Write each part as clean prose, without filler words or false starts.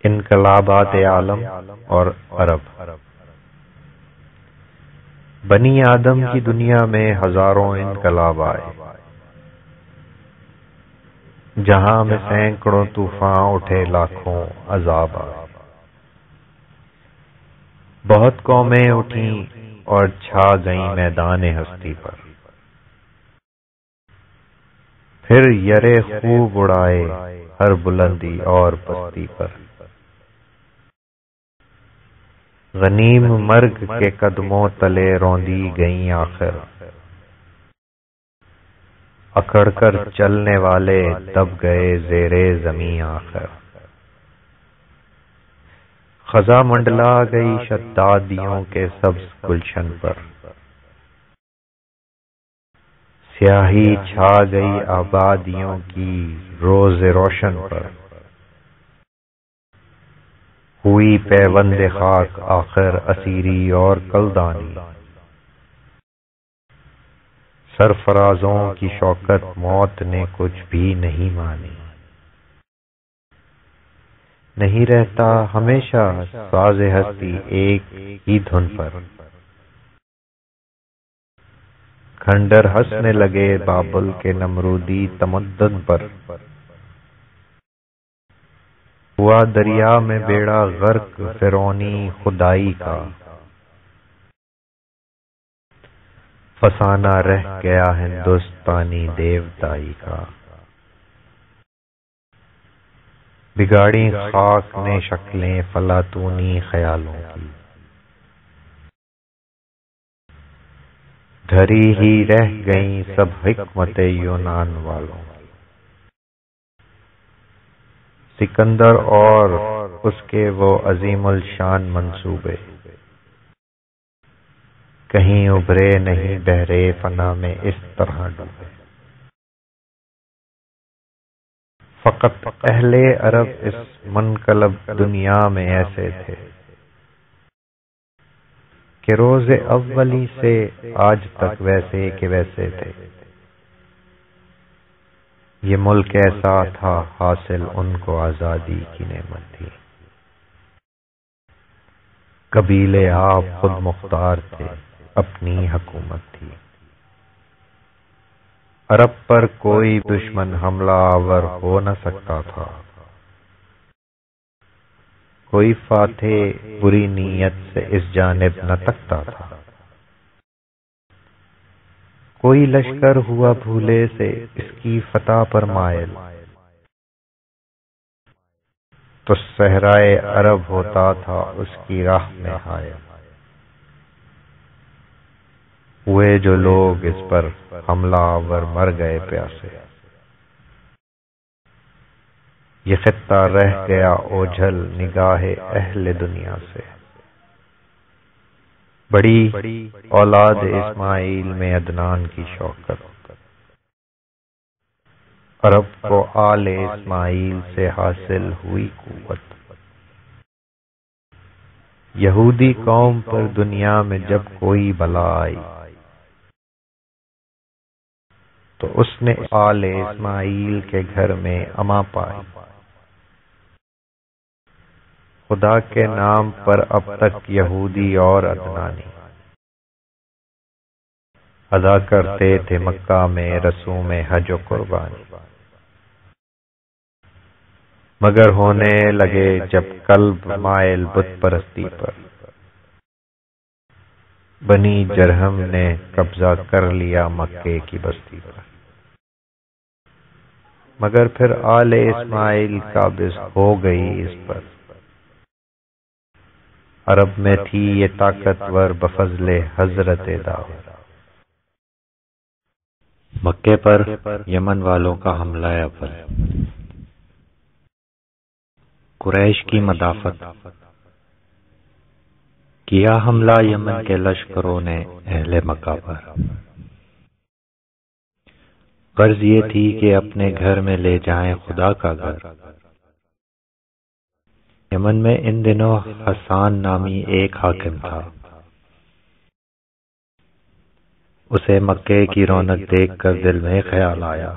انقلابات عالم اور عرب۔ بنی آدم کی دنیا میں ہزاروں انقلاب آئے، جہاں میں سینکڑوں طوفان اٹھے، لاکھوں عذاب آئے۔ بہت قومیں اٹھیں اور چھا گئیں میدان ہستی پر، پھر یرے خوب اڑائے ہر بلندی اور پستی پر۔ غنیم مرگ کے قدموں تلے روندی گئیں آخر، اکڑ کر چلنے والے دب گئے زیرے زمیں آخر۔ خزاں منڈلا گئی شدادیوں کے سبز گلشن پر، سیاہی چھا گئی آبادیوں کی روز روشن پر۔ ہوئی پیوند خاک آخر اسیری اور کلدانی، سرفرازوں کی شوکت موت نے کچھ بھی نہیں مانی۔ نہیں رہتا ہمیشہ ساز ہستی ایک ہی دھن پر، کھنڈر ہنسنے لگے بابل کے نمرودی تمدن پر۔ ہوا دریا میں بیڑا غرق فرعونی خدائی کا، فسانہ رہ گیا ہندوستانی دیوتائی کا۔ بگاڑی خاک نے شکلیں فلاطونی خیالوں کی، دھری ہی رہ گئیں سب حکمت یونان والوں کی۔ سکندر اور اس کے وہ عظیم الشان منصوبے، کہیں ابھرے نہیں بحرے فنا میں اس طرح ڈوبے۔ فقط اہل عرب اس منقلب دنیا میں ایسے تھے کہ روز اولی سے آج تک ویسے کے ویسے تھے۔ یہ ملک ایسا تھا حاصل ان کو آزادی کی نعمت تھی۔ قبیلے آپ خود مختار تھے، اپنی حکومت تھی۔ عرب پر کوئی دشمن حملہ آور ہو نہ سکتا تھا، کوئی فاتح بری نیت سے اس جانب نہ تکتا تھا۔ کوئی لشکر ہوا بھولے سے اس کی فتح پر مائل، تو صحرائے عرب ہوتا تھا اس کی راہ میں حائل۔ ہوئے جو لوگ اس پر حملہ آور مر گئے پیاسے، یہ خطہ رہ گیا اوجھل نگاہ اہل دنیا سے۔ بڑی اولاد اسماعیل میں عدنان کی شوکت، عرب کو آل اسماعیل سے حاصل ہوئی قوت۔ یہودی قوم پر دنیا میں جب کوئی بلا آئی، تو اس نے آل اسماعیل کے گھر میں اما پائی۔ خدا کے نام پر اب تک یہودی اور عدنانی ادا کرتے تھے مکہ میں رسوم حج و قربانی، مگر ہونے لگے جب قلب مائل بت پرستی پر، بنی جرہم نے قبضہ کر لیا مکے کی بستی پر۔ مگر پھر آل اسماعیل قابض ہو گئی اس پر، عرب میں تھی یہ طاقتور بفضل حضرت داؤد۔ مکے پر یمن والوں کا حملہ اول۔ قریش کی مدافعت۔ کیا حملہ یمن کے لشکروں نے اہل مکہ پر۔ غرض یہ تھی کہ اپنے گھر میں لے جائیں خدا کا گھر۔ یمن میں ان دنوں حسان نامی ایک حاکم تھا، اسے مکے کی رونق دیکھ کر دل میں خیال آیا،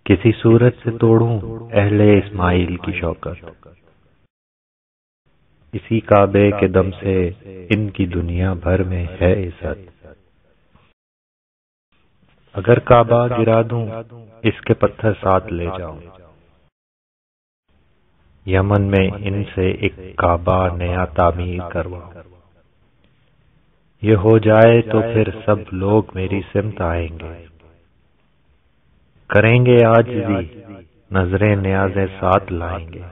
کسی صورت سے توڑوں اہل اسماعیل کی شوکت، اسی کعبے کے دم سے ان کی دنیا بھر میں ہے عزت۔ اگر کعبہ گرا دوں اس کے پتھر ساتھ لے جاؤں، یمن میں ان سے ایک کعبہ نیا تعمیر کرواؤں، یہ ہو جائے تو پھر سب لوگ میری سمت آئیں گے، کریں گے عاجزی، نظریں نیازیں ساتھ لائیں گے۔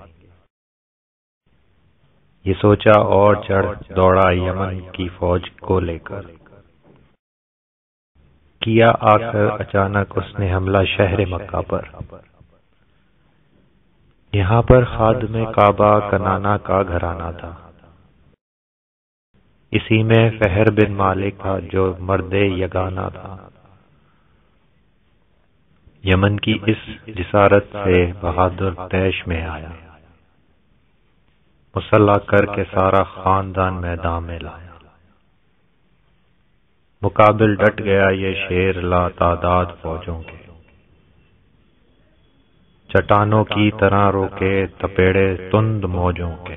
یہ سوچا اور چڑھ دوڑا یمن کی فوج کو لے کر، کیا آ کر اچانک اس نے حملہ شہر مکہ پر۔ یہاں پر خادم کعبہ کنانا کا گھرانہ تھا، اسی میں فہر بن مالک تھا جو مرد یگانہ تھا۔ یمن کی اس جسارت سے بہادر طیش میں آیا، مسلح کر کے سارا خاندان میدان میں لایا۔ مقابل ڈٹ گیا یہ شیر لا تعداد فوجوں کے، چٹانوں کی طرح روکے تپیڑے تند موجوں کے۔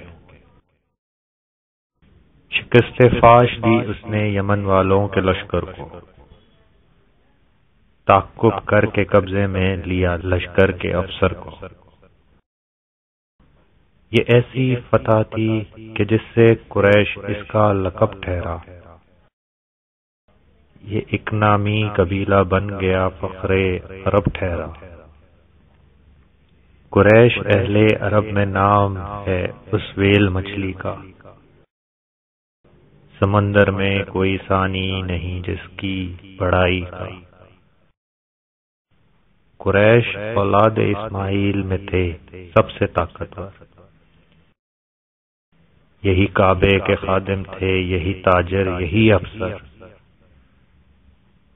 شکست فاش دی اس نے یمن والوں کے لشکر کو، تعقب کر کے قبضے میں لیا لشکر کے افسر کو۔ یہ ایسی فتح تھی کہ جس سے قریش اس کا لقب ٹھہرا، یہ ایک نامی قبیلہ بن گیا فخر عرب ٹھہرا۔ قریش اہل عرب میں نام ہے اس ویل مچھلی کا، سمندر میں کوئی ثانی نہیں جس کی بڑائی کا۔ قریش اولاد اسماعیل میں تھے سب سے طاقتور، یہی کعبے کے خادم تھے، یہی تاجر، یہی افسر۔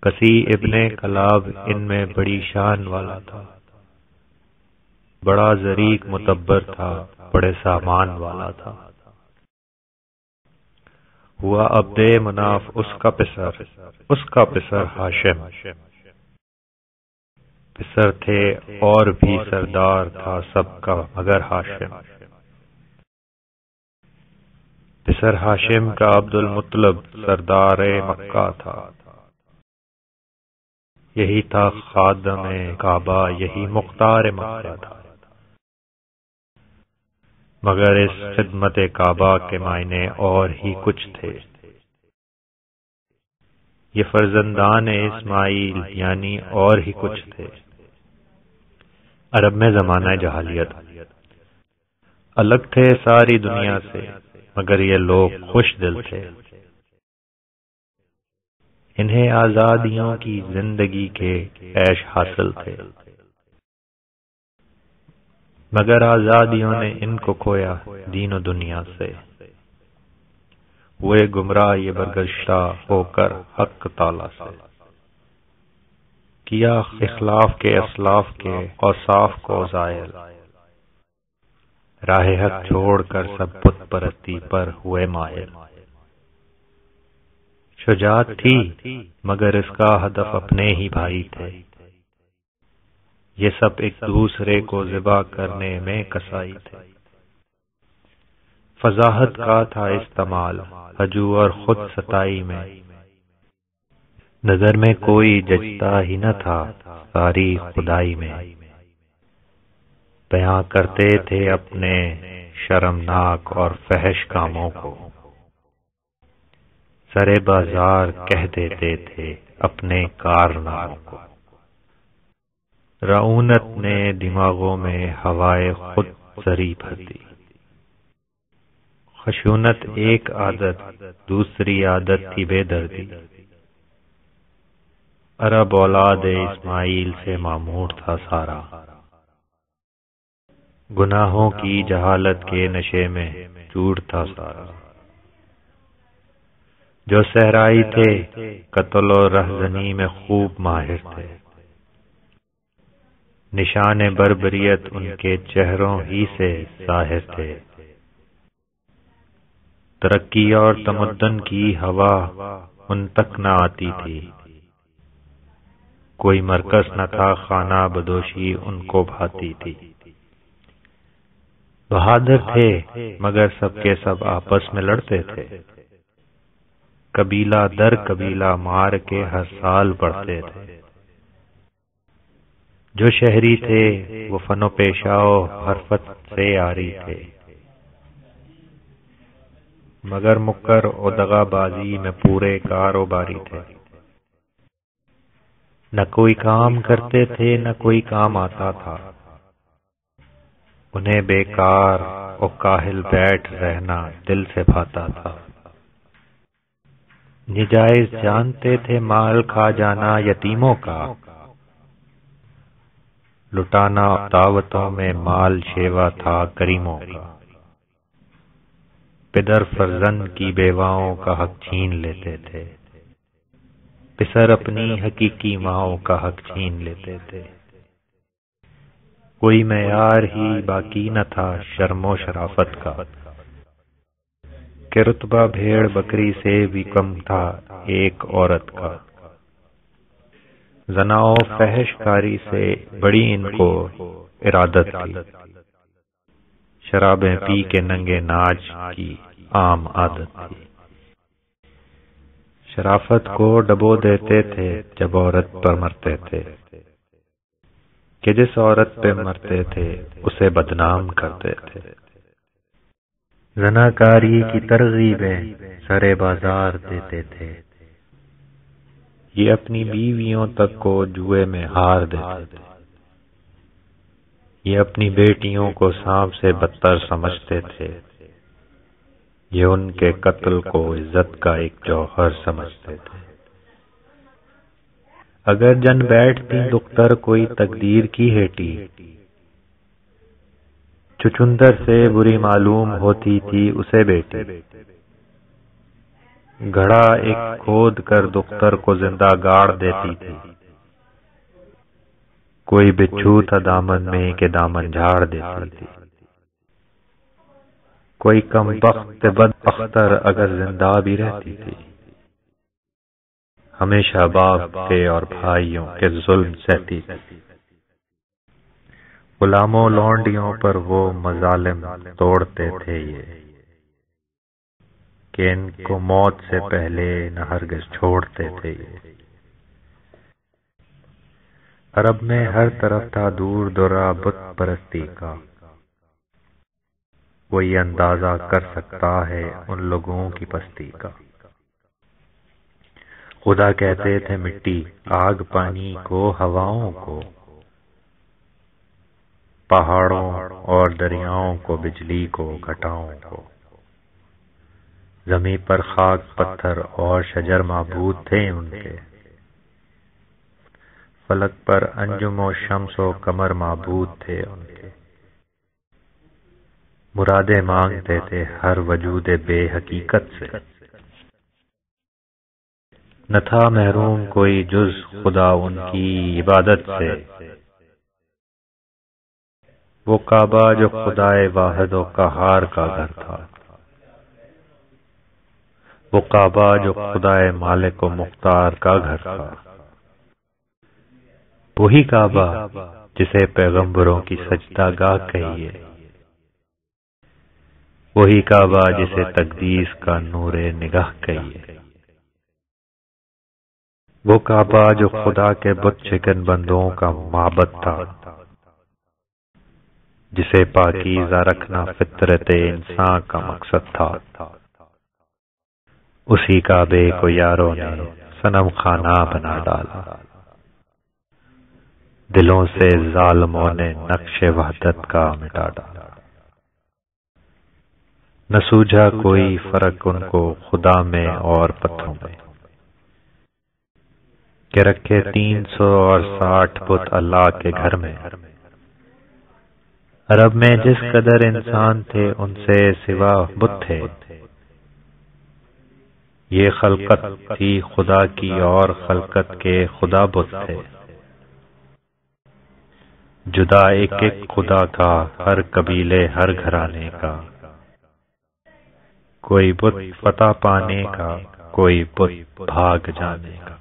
کسی ابن کلاب ان میں بڑی شان والا تھا، بڑا ظریف متبر تھا، بڑے سامان والا تھا۔ ہوا عبد مناف اس کا پسر ہاشم، پسر تھے اور بھی سردار تھا سب کا مگر ہاشم۔ پسر ہاشم کا عبد المطلب سردار مکہ تھا، یہی تھا خادم کعبہ، یہی مختار مکہ تھا۔ مگر اس خدمت کعبہ کے معنی اور ہی کچھ تھے۔ یہ فرزندان اسماعیل یعنی اور ہی کچھ تھے۔ عرب میں زمانہ جہالیت، الگ تھے ساری دنیا سے، مگر یہ لوگ خوش دل تھے۔ انہیں آزادیوں کی زندگی کے عیش حاصل تھے، مگر آزادیوں نے ان کو کھویا دین و دنیا سے۔ ہوئے گمراہ یہ برگشتہ ہو کر حق تعالی سے، کیا اخلاف کے اسلاف کے اوصاف کو زائل۔ راہ حق چھوڑ کر سب بت پرستی پر ہوئے مائل۔ شجاعت تھی مگر اس کا ہدف اپنے ہی بھائی تھے، یہ سب ایک دوسرے کو ذبح کرنے میں کسائی تھے۔ فضاحت کا تھا استعمال ہجو اور خود ستائی میں، نظر میں کوئی جچتا ہی نہ تھا ساری خدائی میں۔ بیان کرتے تھے اپنے شرمناک اور فحش کاموں کو، سرے بازار کہہ دیتے تھے اپنے کارناموں کو۔ رعونت نے دماغوں میں ہوائے خود سری بھر دی، خشونت ایک عادت دوسری عادت تھی بے دردی۔ عرب اولاد اسماعیل سے معمور تھا سارا، گناہوں کی جہالت کے نشے میں چور تھا سارا۔ جو صحرائی تھے قتل و رہزنی میں خوب ماہر تھے، نشان بربریت ان کے چہروں ہی سے ظاہر تھے۔ ترقی اور تمدن کی ہوا ان تک نہ آتی تھی، کوئی مرکز نہ تھا، خانہ بدوشی ان کو بھاتی تھی۔ بہادر تھے مگر سب کے سب آپس میں لڑتے تھے، قبیلہ در قبیلہ مار کے ہر سال بڑھتے تھے۔ جو شہری تھے وہ فن و پیشہ و حرفت سے عاری تھے، مگر مکر و دغا بازی میں پورے کاروباری تھے۔ نہ کوئی کام کرتے تھے نہ کوئی کام آتا تھا، انہیں بیکار اور کاہل بیٹھ رہنا دل سے بھاتا تھا۔ نجائز جانتے تھے مال کھا جانا یتیموں کا، لٹانا دعوتوں میں مال شیوا تھا کریموں کا۔ پدر فرزند کی بیواؤں کا حق چھین لیتے تھے، پسر اپنی حقیقی ماؤں کا حق چھین لیتے تھے۔ کوئی معیار ہی باقی نہ تھا شرم و شرافت کا، کہ رتبہ بھیڑ بکری سے بھی کم تھا ایک عورت کا۔ زنا و فحش کاری سے بڑی ان کو ارادت تھی، شرابیں پی کے ننگے ناچ کی عام عادت تھی۔ شرافت کو ڈبو دیتے تھے جب عورت پر مرتے تھے، کہ جس عورت پہ مرتے تھے اسے بدنام کرتے تھے۔ زناکاری کی ترغیبیں سرے بازار دیتے تھے، یہ اپنی بیویوں تک کو جوئے میں ہار دیتے تھے۔ یہ اپنی بیٹیوں کو سانپ سے بدتر سمجھتے تھے، یہ ان کے قتل کو عزت کا ایک جوہر سمجھتے تھے۔ اگر جن بیٹھتی دختر کوئی تقدیر کی ہیٹی، چچندر سے بری معلوم ہوتی تھی اسے بیٹی۔ گھڑا ایک کھود کر دختر کو زندہ گاڑ دیتی تھی، کوئی بچھو تھا دامن میں کہ دامن جھاڑ دیتی تھی۔ کوئی کم بخت بد اختر اگر زندہ بھی رہتی تھی، ہمیشہ باپ کے اور بھائیوں کے ظلم سہتی تھی۔ غلاموں لونڈیوں پر وہ مظالم توڑتے تھے یہ، کہ ان کو موت سے پہلے نہ ہرگز چھوڑتے تھے یہ۔ عرب میں ہر طرف تھا دور دورہ بت پرستی کا، کوئی اندازہ کر سکتا ہے ان لوگوں کی پستی کا۔ خدا کہتے تھے مٹی آگ پانی کو ہواؤں کو، پہاڑوں اور دریاؤں کو بجلی کو گھٹاؤں کو۔ زمیں پر خاک پتھر اور شجر معبود تھے ان کے، فلک پر انجم و شمس و قمر معبود تھے ان کے۔ مرادیں مانگتے تھے ہر وجود بے حقیقت سے، نہ تھا محروم کوئی جز خدا ان کی عبادت سے۔ وہ کعبہ جو خدائے واحد و قہار کا گھر تھا، وہ کعبہ جو خدائے مالک و مختار کا گھر تھا، وہی کعبہ جسے پیغمبروں کی سجدہ گاہ کہیے، وہی کعبہ جسے تقدیس کا نور نگاہ کہیے۔ وہ کعبہ جو خدا کے بت شکن بندوں کا معبد تھا، جسے پاکیزہ رکھنا فطرت انسان کا مقصد تھا۔ اسی کعبے کو یاروں نے صنم خانہ بنا ڈالا، دلوں سے ظالموں نے نقش وحدت کا مٹا ڈالا۔ نہ سوجھا کوئی فرق ان کو خدا میں اور پتھروں میں، کہ رکھے 360 بت اللہ کے گھر میں۔ عرب میں جس قدر انسان تھے ان سے سوا بت تھے، یہ خلقت تھی خدا کی اور خلقت کے خدا بت تھے۔ جدا ایک ایک خدا کا ہر قبیلے ہر گھرانے کا، کوئی بت فتح پانے کا کوئی بت بھاگ جانے کا۔